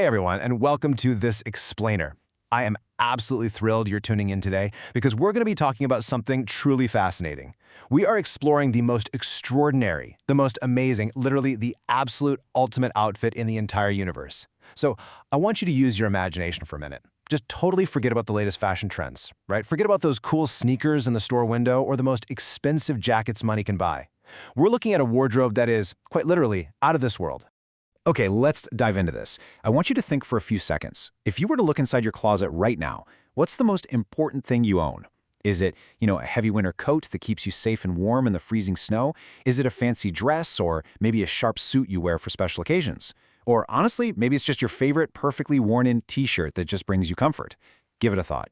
Hey everyone, and welcome to this explainer. I am absolutely thrilled you're tuning in today because we're going to be talking about something truly fascinating. We are exploring the most extraordinary, the most amazing, literally the absolute ultimate outfit in the entire universe. So I want you to use your imagination for a minute. Just totally forget about the latest fashion trends, right? Forget about those cool sneakers in the store window or the most expensive jackets money can buy. We're looking at a wardrobe that is, quite literally, out of this world. Okay, let's dive into this. I want you to think for a few seconds. If you were to look inside your closet right now, what's the most important thing you own? Is it, a heavy winter coat that keeps you safe and warm in the freezing snow? Is it a fancy dress or maybe a sharp suit you wear for special occasions? Or honestly, maybe it's just your favorite perfectly worn-in t-shirt that just brings you comfort. Give it a thought.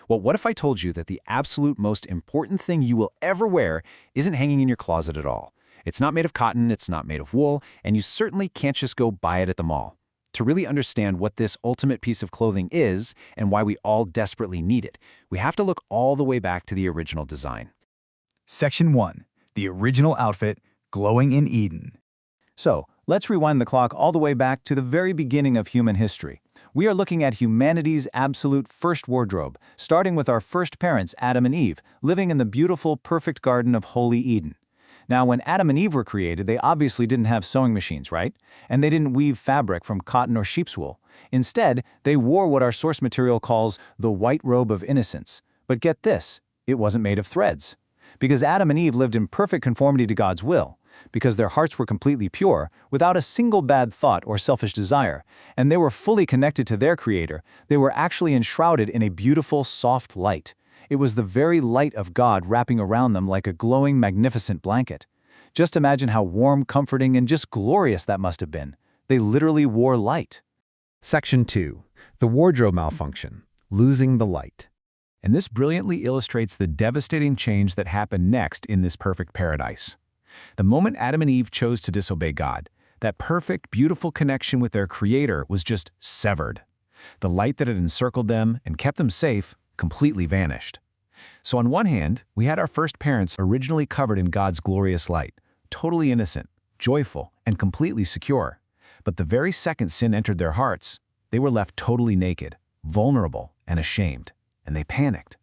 Well, what if I told you that the absolute most important thing you will ever wear isn't hanging in your closet at all? It's not made of cotton, it's not made of wool, and you certainly can't just go buy it at the mall. To really understand what this ultimate piece of clothing is and why we all desperately need it, we have to look all the way back to the original design. Section 1. The original outfit, glowing in Eden. So, let's rewind the clock all the way back to the very beginning of human history. We are looking at humanity's absolute first wardrobe, starting with our first parents, Adam and Eve, living in the beautiful, perfect garden of Holy Eden. Now, when Adam and Eve were created, they obviously didn't have sewing machines, right? And they didn't weave fabric from cotton or sheep's wool. Instead, they wore what our source material calls the white robe of innocence. But get this, it wasn't made of threads. Because Adam and Eve lived in perfect conformity to God's will, because their hearts were completely pure, without a single bad thought or selfish desire, and they were fully connected to their Creator, they were actually enshrouded in a beautiful, soft light. It was the very light of God wrapping around them like a glowing, magnificent blanket. Just imagine how warm, comforting, and just glorious that must have been. They literally wore light. Section 2. The wardrobe malfunction. Losing the light. And this brilliantly illustrates the devastating change that happened next in this perfect paradise. The moment Adam and Eve chose to disobey God, that perfect, beautiful connection with their Creator was just severed. The light that had encircled them and kept them safe completely vanished. So on one hand, we had our first parents originally covered in God's glorious light, totally innocent, joyful, and completely secure. But the very second sin entered their hearts, they were left totally naked, vulnerable, and ashamed, and they panicked.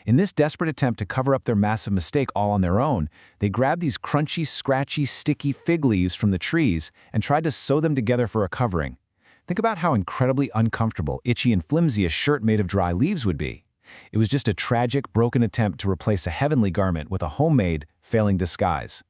In this desperate attempt to cover up their massive mistake all on their own, they grabbed these crunchy, scratchy, sticky fig leaves from the trees and tried to sew them together for a covering. Think about how incredibly uncomfortable, itchy, and flimsy a shirt made of dry leaves would be. It was just a tragic, broken attempt to replace a heavenly garment with a homemade, failing disguise.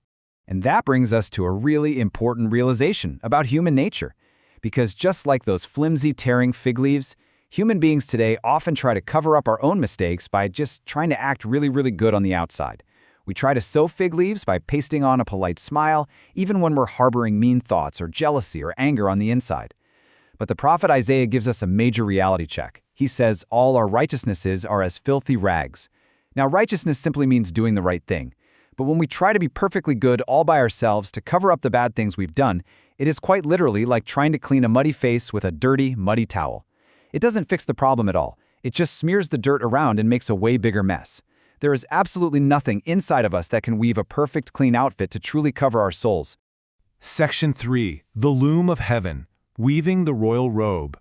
And that brings us to a really important realization about human nature. Because just like those flimsy, tearing fig leaves, human beings today often try to cover up our own mistakes by just trying to act really, really good on the outside. We try to sew fig leaves by pasting on a polite smile, even when we're harboring mean thoughts or jealousy or anger on the inside. But the prophet Isaiah gives us a major reality check. He says, all our righteousnesses are as filthy rags. Now, righteousness simply means doing the right thing. But when we try to be perfectly good all by ourselves to cover up the bad things we've done, it is quite literally like trying to clean a muddy face with a dirty, muddy towel. It doesn't fix the problem at all. It just smears the dirt around and makes a way bigger mess. There is absolutely nothing inside of us that can weave a perfect, clean outfit to truly cover our souls. Section 3. The Loom of Heaven. Weaving the Royal Robe.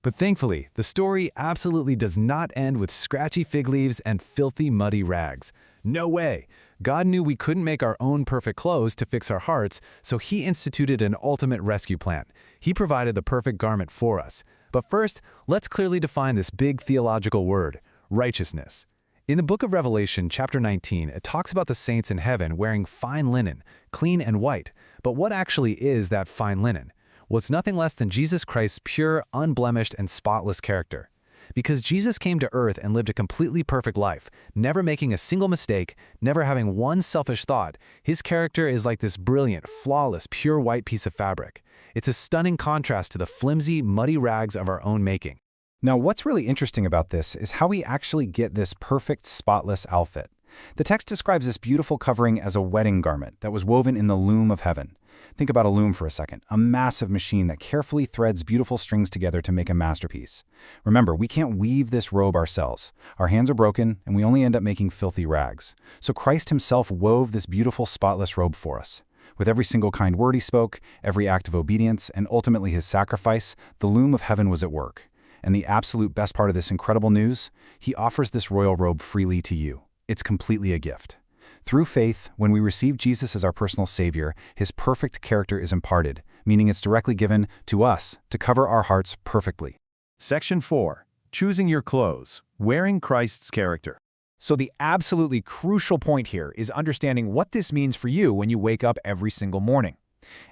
But thankfully, the story absolutely does not end with scratchy fig leaves and filthy, muddy rags. No way! God knew we couldn't make our own perfect clothes to fix our hearts, so He instituted an ultimate rescue plan. He provided the perfect garment for us. But first, let's clearly define this big theological word, righteousness. In the book of Revelation, chapter 19, it talks about the saints in heaven wearing fine linen, clean and white. But what actually is that fine linen? Well, it's nothing less than Jesus Christ's pure, unblemished, and spotless character. Because Jesus came to earth and lived a completely perfect life, never making a single mistake, never having one selfish thought, His character is like this brilliant, flawless, pure white piece of fabric. It's a stunning contrast to the flimsy, muddy rags of our own making. Now, what's really interesting about this is how we actually get this perfect, spotless outfit. The text describes this beautiful covering as a wedding garment that was woven in the loom of heaven. Think about a loom for a second, a massive machine that carefully threads beautiful strings together to make a masterpiece. Remember, we can't weave this robe ourselves. Our hands are broken, and we only end up making filthy rags. So Christ Himself wove this beautiful, spotless robe for us. With every single kind word he spoke, every act of obedience, and ultimately his sacrifice, the loom of heaven was at work. And the absolute best part of this incredible news, he offers this royal robe freely to you. It's completely a gift. Through faith, when we receive Jesus as our personal Savior, his perfect character is imparted, meaning it's directly given to us to cover our hearts perfectly. Section 4. Choosing your clothes. Wearing Christ's character. So the absolutely crucial point here is understanding what this means for you when you wake up every single morning.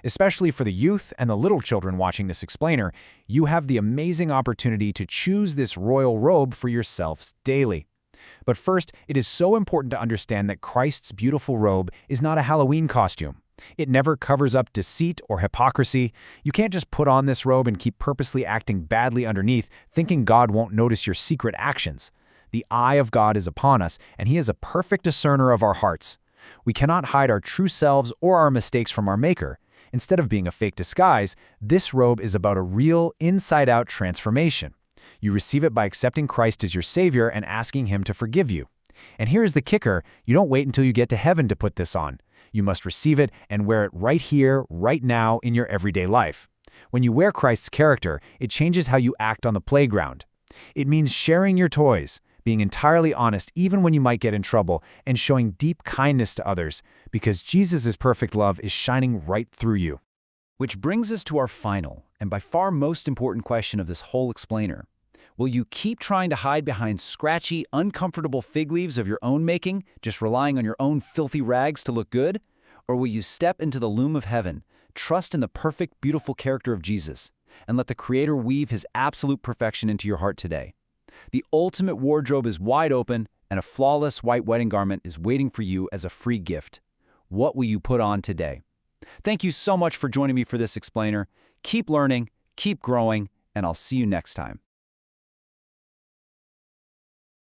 Especially for the youth and the little children watching this explainer, you have the amazing opportunity to choose this royal robe for yourselves daily. But first, it is so important to understand that Christ's beautiful robe is not a Halloween costume. It never covers up deceit or hypocrisy. You can't just put on this robe and keep purposely acting badly underneath, thinking God won't notice your secret actions. The eye of God is upon us, and he is a perfect discerner of our hearts. We cannot hide our true selves or our mistakes from our Maker. Instead of being a fake disguise, this robe is about a real, inside-out transformation. You receive it by accepting Christ as your Savior and asking him to forgive you. And here's the kicker, you don't wait until you get to heaven to put this on. You must receive it and wear it right here, right now in your everyday life. When you wear Christ's character, it changes how you act on the playground. It means sharing your toys, being entirely honest even when you might get in trouble, and showing deep kindness to others, because Jesus' perfect love is shining right through you. Which brings us to our final, and by far most important question of this whole explainer. Will you keep trying to hide behind scratchy, uncomfortable fig leaves of your own making, just relying on your own filthy rags to look good? Or will you step into the loom of heaven, trust in the perfect, beautiful character of Jesus, and let the Creator weave his absolute perfection into your heart today? The ultimate wardrobe is wide open, and a flawless white wedding garment is waiting for you as a free gift. What will you put on today? Thank you so much for joining me for this explainer. Keep learning, keep growing, and I'll see you next time.